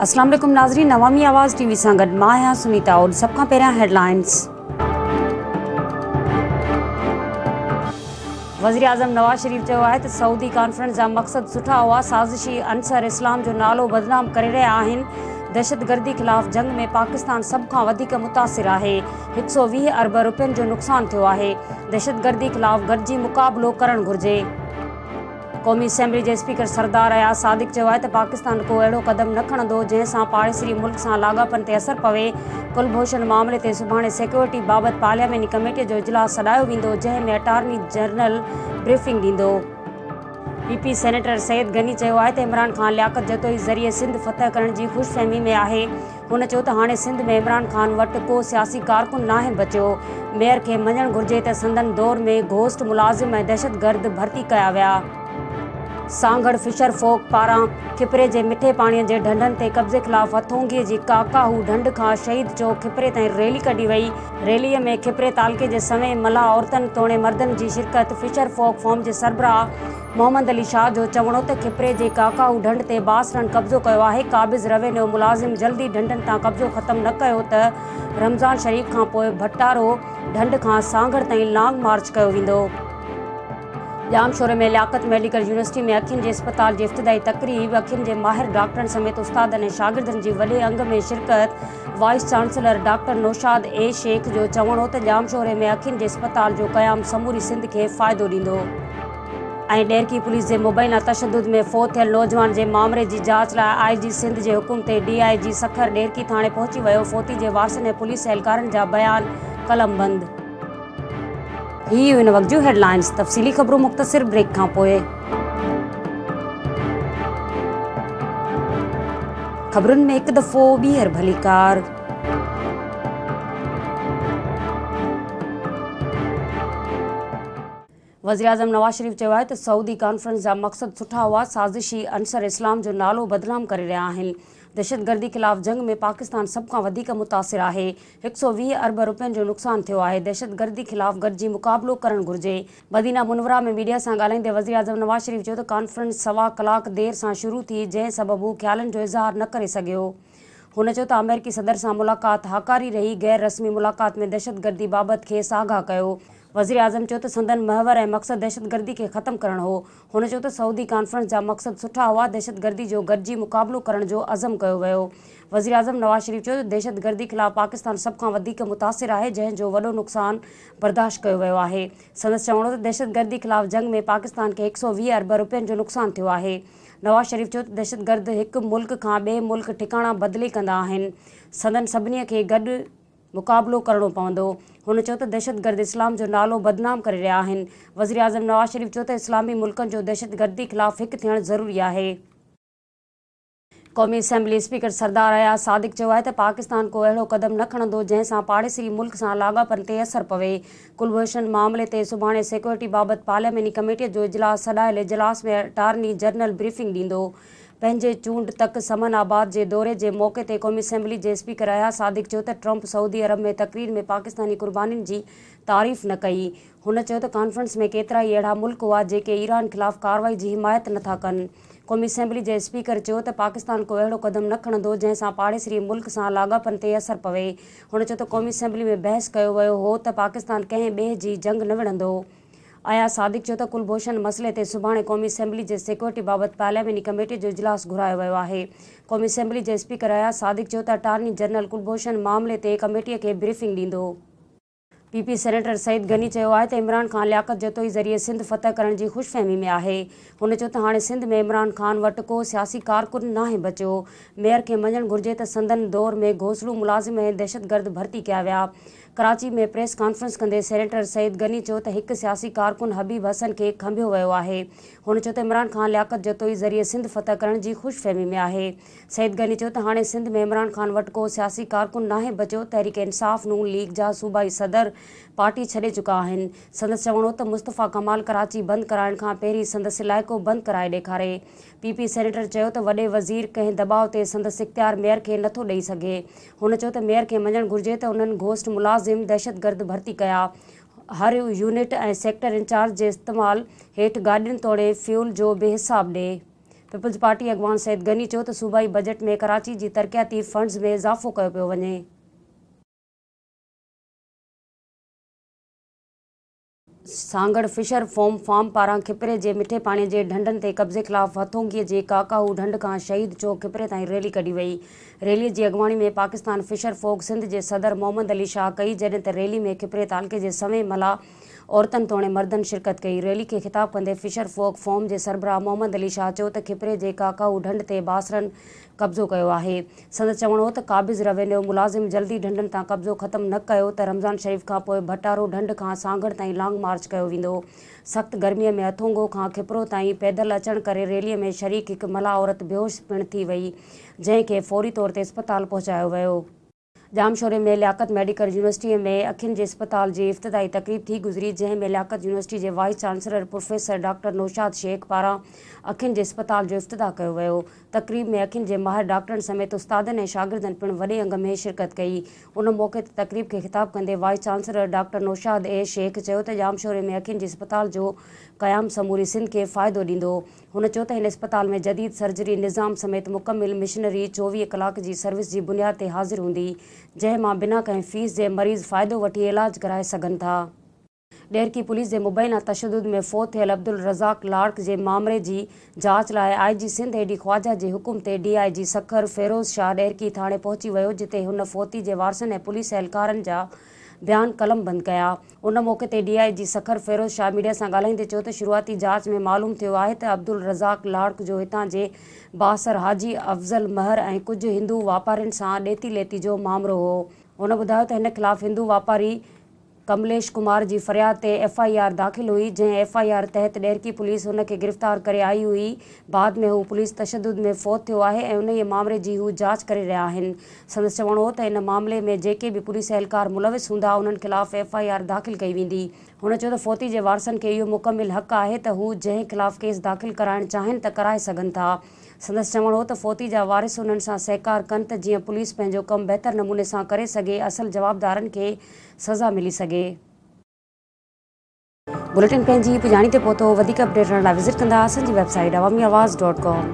अस्सलाम वालेकुम नाज़रीन, नवामी आवाज़ टीवी सां गॾु मां आहियां सुनीता और सभ खां पहिरियां हेडलाइंस। वज़ीर आज़म नवाज़ शरीफ़ चयो आहे त सऊदी कॉन्फ्रेंस जा मक़सद सुठा हुआ, साज़िशी अंसर इस्लाम जो नालो बदनाम करे रहिया आहिनि। दहशतगर्दी ख़िलाफ़ जंग में पाकिस्तान सभ खां वधीक मुतासिर आहे। 120 अरब रुपयनि जो नुक़सानु थियो आहे। दहशतगर्दी ख़िलाफ़ गॾिजी मुक़ाबिलो करणु घुरिजे। क़ौमी असेंबली जे स्पीकर सरदार अयाज़ सादिक चयो आहे त पाकिस्तान को अहिड़ो क़दम न खणंदो जंहिंसां पाड़ेसरी मुल्क सां लाॻापन ते असरु पवे। कुलभूषण मामले ते सुभाणे सिक्योरिटी बाबति पार्लियामेंटी कमेटीअ जो इजलास सॾायो वेंदो, जंहिं में अटॉर्नी जनरल ब्रीफिंग ॾींदो। पीपी सेनेटर सैयद गनी चयो आहे त इमरान ख़ान लियाक़त जतोई ज़रिए सिंध फतह करण जी ख़ुशफ़हमी में आहे। हुन चयो त हाणे सिंध में इमरान ख़ान वटि को सियासी कारकुन नाहे बचियो। मेयर खे मञणु घुरिजे त संदन दौर में घोस्ट मुलाज़िम ऐं दहशतगर्द भर्ती कया विया। सांगड़ फिशर फोक पारां खिपरे जे मिठे पाणीअ जे ढंढनि ते कब्ज़े ख़िलाफ़ हथोंगीअ जी काकाहू ढंढ खां शहीद चौक खिपरे ताईं रैली कढी वई। रैलीअ में खिपरे तालके जे समय मल्हा औरतनि तोणे मर्दनि जी शिरकत। फिशर फोक फॉर्म जे सरबराह मोहम्मद अली शाह जो चवणो त खिपरे जे काकाहू ढंढ ते बासरनि कब्ज़ो कयो आहे। क़ाबिज़ रेवेन्यू मुलाज़िम जल्दी ढंढनि तां कब्ज़ो ख़त्म न कयो त रमज़ान शरीफ़ खां पोइ भट्टारो ढंढ खां सांगड़ ताईं लॉन्ग मार्च कयो वेंदो। जामशोरे में लियाक़त मेडिकल यूनिवर्सिटी में अखियुनि जे अस्पताल जी इफ़्तिदाई तक़रीब। अखियुनि जे माहिर डॉक्टरनि समेत उस्तादनि ऐं शागिर्दनि जी वॾे अंग में शिरकत। वाइस चांसलर डॉक्टर नौशाद ए शेख जो चवणो त जामशोरे में अखियुनि जे अस्पताल जो क़याम समूरी सिंध खे फ़ाइदो ॾींदो। ऐं डेरकी पुलिस जे मुबैना तशद्दुद में फ़ौत थियल नौजवान जे मामले जी जाच लाइ आईजी सिंध जे हुकुम ते डीआईजी सखर डेरकी थाणे पहुची वियो। फ़ौती जे वारसनि ऐं पुलिस एहलकारनि जा बयान कलमबंद। ही हुन वक़्त जूं हेडलाइंस। तफ़सीली ख़बरूं मुख़्तसिर ब्रेक खां पोइ। ख़बरुनि में हिकु दफ़ो ॿीहर भली कार। वज़ीर आज़म नवाज़ शरीफ़ चयो आहे त सऊदी कॉन्फ्रेंस जा मक़सद सुठा हुआ, साज़िशी अंसर इस्लाम जो नालो बदनाम करे रहिया आहिनि। दहशतगर्दी ख़िलाफ़ जंग में पाकिस्तान सभ खां वधीक मुतासिर आहे। 120 अरब रुपयनि जो नुक़सानु थियो आहे। दहशतगर्दी ख़िलाफ़ गॾिजी मुक़ाबिलो करणु घुरिजे। मदीना मुनवरा में मीडिया सां ॻाल्हाईंदे वज़ीर आज़म नवाज़ शरीफ़ चयो त कॉन्फ्रेंस सवा कलाक देर सां शुरू थी, जंहिं सबबु हू ख़्यालनि जो इज़हार न करे सघियो। हुन चयो त अमेरिकी सदर सां मुलाक़ात हकारी रही। गैर रस्मी मुलाक़ात में दहशतगर्दी बाबति खेसि आगाह कयो। वज़ीर आज़म चयो त संदन महवर ऐं मक़सदु दहशतगर्दी खे ख़त्म करणु हो। हुन चयो त सऊदी कॉन्फ्रेंस जा मक़सद सुठा हुआ, दहशतगर्दी जो गॾिजी मुक़ाबिलो करण जो अज़म कयो वियो। वज़ीर आज़म नवाज़ शरीफ़ चयो त दहशतगर्दी ख़िलाफ़ पाकिस्तान सभ खां वधीक मुतासिर आहे, जंहिंजो वॾो नुक़सानु बर्दाश्त कयो वियो आहे। संदसि चवणो त दहशतगर्दी ख़िलाफ़ जंग में पाकिस्तान खे 120 अरब रुपयनि जो नुक़सानु थियो आहे। नवाज़ शरीफ़ चयो त दहशतगर्द हिकु मुल्क खां ॿिए मुल्क ठिकाणा बदिले कंदा आहिनि। संदन सभिनी खे गॾु मुक़ाबिलो करणो पवंदो। हुन चयो त दहशतगर्द इस्लाम जो नालो बदनाम करे रहिया आहिनि। वज़ीर आज़म नवाज़ शरीफ़ चयो त इस्लामी मुल्कनि जो दहशतगर्दी ख़िलाफ़ हिकु थियणु ज़रूरी आहे। क़ौमी असेंबली स्पीकर सरदार अयाज़ सादिक चयो आहे त पाकिस्तान को अहिड़ो क़दम न खणंदो जंहिंसां पाड़ेसरी मुल्क सां लाॻापन ते असरु पवे। कुलभूषण मामले ते सुभाणे सिक्योरिटी बाबति पार्लियामेंटी कमेटीअ जो इजलास सॾायल इजलास में अटॉर्नी जनरल ब्रीफिंग ॾींदो। पंहिंजे चूंड तक समन आबाद जे दौरे जे मौक़े ते क़ौमी असेंबली जे स्पीकर अयाज़ सादिक चयो त ट्रंप सऊदी अरब में तक़रीर में पाकिस्तानी कुर्बानीनि जी तारीफ़ न कई। हुन चयो त कॉन्फ्रेंस में केतिरा ई अहिड़ा मुल्क हुआ जेके ईरान ख़िलाफ़ कार्रवाई जी हिमायत नथा कनि। क़ौमी असेंबली जे स्पीकर चयो त पाकिस्तान को अहिड़ो क़दम न खणंदो जंहिंसां पाड़ेसरी मुल्क सां लाॻापन ते असरु पवे। हुन चयो त क़ौमी असेंबली में बहस कयो वियो हो त पाकिस्तान कंहिं ॿिए जी जंग न विढ़ंदो। अयाज़ सादिक चयो त कुलभूषण मसइले ते सुभाणे क़ौमी असेंबली जे सिक्योरिटी बाबति पार्लियामेंटी कमेटीअ जो इजलास घुरायो वियो आहे। क़ौमी असेंबली जे स्पीकर अयाज़ सादिक चयो त अटॉर्नी जनरल कुलभूषण मामले ते कमेटीअ खे ब्रीफिंग ॾींदो। पीपी सेनेटर सैयद गनी चयो आहे त इमरान ख़ान लियाक़त जतोई ज़रिए सिंध फतह करण जी ख़ुशफ़हमी में आहे। हुन चयो त हाणे सिंध में इमरान ख़ान वटि को सियासी कारकुन नाहे बचियो। मेयर खे मञणु घुरिजे त संदन दौर में घोसलू मुलाज़िम ऐं दहशतगर्द भर्ती कया विया। कराची में प्रेस कॉन्फ्रेंस कंदे सेनेटर सैयद गनी चयो त हिकु सियासी कारकुन हबीब हसन खे खंभियो वियो आहे। हुन चयो त इमरान ख़ान लियाक़त जतोई ज़रिए सिंध फतह करण जी ख़ुशफ़हमी में आहे। सैयद गनी चयो त हाणे सिंध में इमरान ख़ान वटि को सियासी कारकुन नाहे बचियो। तहरीक इंसाफ़ नून लीग जा सूबाई सदर पार्टी छॾे चुका आहिनि। संदसि चवणो त मुस्तफ़ा कमाल कराची बंदि कराइण खां पहिरीं संदसि इलाइक़ो बंदि कराए ॾेखारे। पीपी सेनेटर चयो त वॾे वज़ीर कंहिं दॿाउ ते संदसि इख़्तियार मेयर खे नथो ॾेई सघे। हुन चयो त मेयर खे मञणु घुरिजे त उन्हनि घोस्ट मुलाज़िम दहशतगर्द भर्ती कया। हर यूनिट ऐं सेक्टर इंचार्ज जे इस्तेमालु हेठि गाॾियुनि तोड़े फ्यूल जो बेहिसाब ॾे। पीपल्स पार्टी अॻवान सैद गनी चयो त सूबाई बजट में कराची जी तरक़ियाती फंड्स में इज़ाफ़ो कयो पियो वञे। सांगड़ फिशर फोम फार्म पारां खिपरे जे मिठे पाणी जे ढंढनि ते कब्ज़े ख़िलाफ़ हथोंगीअ जे काकाऊ ढंढ खां शहीद चौक खिपरे ताईं रैली कढी वई। रैलीअ जी अॻवाणी में पाकिस्तान फिशर फोक सिंध जे सदर मोहम्मद अली शाह कई, जॾहिं त रैली में खिपरे तालुके जे सवें मला औरतनि तोड़े मर्दनि शिरकत कई। रैली खे ख़िताब कंदे फिशर फोक फॉर्म जे सरबराह मोहम्मद अली शाह चयो त खिपरे जे काकाऊ ढंढ ते बासरनि कब्ज़ो कयो आहे। संदसि चवणो हो त क़ाबिज़ रेवेन्यू मुलाज़िम जल्दी ढंढनि तां कब्ज़ो ख़त्म न कयो त रमज़ान शरीफ़ खां पोइ भटारो ढंढ खां सांगड़ ताईं लॉन्ग मार्च कयो वेंदो। सख़्त गर्मीअ में हथोंगो खां खिपरो ताईं पैदल अचण करे रैलीअ में शरीक हिकु मला औरत बेहोश पिणु थी वई, जंहिंखे फौरी तौर ते अस्पताल पहुचायो वियो। जामशोरे में लियाकत मेडिकल यूनिवर्सिटी में अखियुनि जे अस्पताल जी इफ़्तिताही तक़रीब थी गुज़री, जंहिं में लियाकत यूनिवर्सिटी जे vice chancellor professor doctor Naushad Shaikh पारां अखियुनि जे अस्पताल जो इफ़्तिताह कयो वियो। तक़रीब में अखियुनि जे माहिर डॉक्टरनि समेत उस्तादनि ऐं शागिर्दनि पिणु वॾे अंग में शिरकत कई। उन मौक़े ते तक़रीब खे ख़िताब कंदे vice chancellor doctor Naushad Shaikh चयो त जामशोरे में अखियुनि जे अस्पताल जो क़याम समूरी सिंध खे फ़ाइदो ॾींदो। हुन चयो त हिन अस्पताल में जदीद सर्जरी निज़ाम समेत मुकमिल मिशनरी 24 कलाक जी सर्विस जी बुनियाद ते हाज़िर हूंदी, जंहिं मां बिना कंहिं फीस जे मरीज़ फ़ाइदो वठी इलाज कराए सघनि था। डेरकी पुलिस जे मुबैना तशद्दुद में फ़ौत थियल अब्दुल रज़ाक लाड़क जे मामले जी जांच लाइ IG सिंध एडी ख्वाजा जे हुकुम ते DIG सखर फ़िरोज़ शाह डेरकी थाणे पहुची वियो, जिते हुन फ़ौती जे वारसनि ऐं पुलिस एहलकारनि जा बयान कलम बंद कया। उन मौक़े ते DIG सखर फ़िरोज़ शाह मीडिया सां ॻाल्हाईंदे चयो त शुरूआती जांच में मालूम थियो आहे त अब्दुल रज़ाक लाड़क जो हितां जे बासर हाजी अफ़ज़ल महर ऐं कुझु हिंदू वापारियुनि सां ॾेती लेती जो मामिलो हो। हुन ॿुधायो त हिन ख़िलाफ़ हिंदू वापारी कमलेश कुमार जी फ़रियाद ते FIR दाख़िल हुई, जंहिं FIR तहत डेरकी पुलिस हुन खे गिरफ़्तार करे आई हुई। बाद में हू पुलिस तशद्दुद में फ़ौत थियो आहे ऐं उन मामले जी हू जांच करे रहिया आहिनि। संदसि चवणो हो त इन मामले में जेके बि पुलिस एहलकार मुलविस हूंदा उन्हनि ख़िलाफ़ FIR दाख़िल कई वेंदी। हुन चयो त फ़ौती जे वारसनि खे इहो मुकमिल हक़ आहे त हू जंहिं ख़िलाफ़ केस दाख़िल कराइणु चाहिनि त कराए सघनि था। संदसि चवणो हो त फ़ौती जा वारिस उन्हनि सां सहकार कनि त जीअं पुलिस पंहिंजो कमु बहितर नमूने सां करे सघे, असल जवाबदारनि खे सज़ा मिली सघे। बुलेटिन पंहिंजी पुॼाणी ते पहुतो। वधीक अपडेट लाइ विज़िट कंदा असांजी वेबसाइट awamiawaaz.com।